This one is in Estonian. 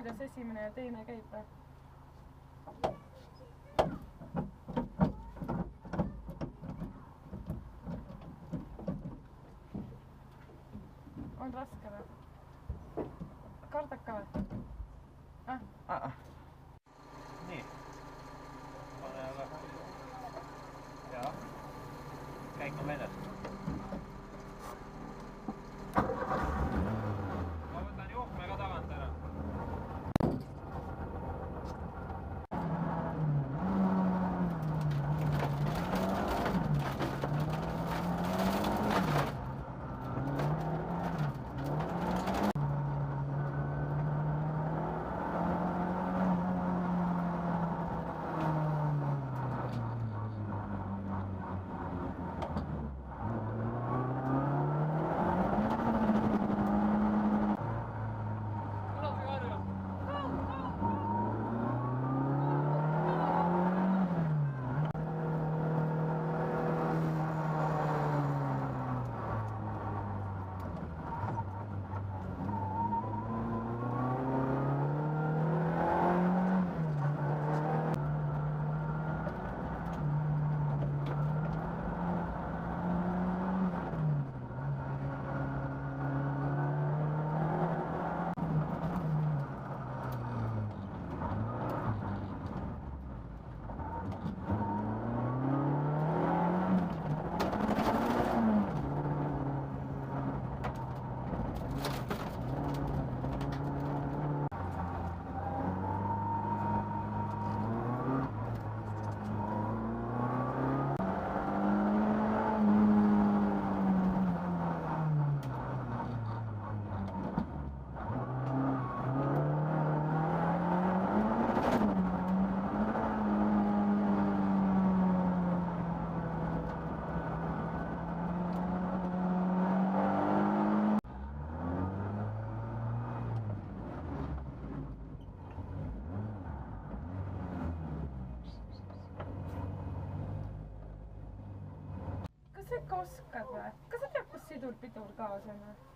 kuidas esimene ja teine käib või? On raske või? Kardad ka või? Nii. Pane aga. Jaa. Käik on väljas. Ma võtan juhme ka tagant ära. Kas sa ikka oskad või? Kas sa tead, kus sidurpidur kaas on või?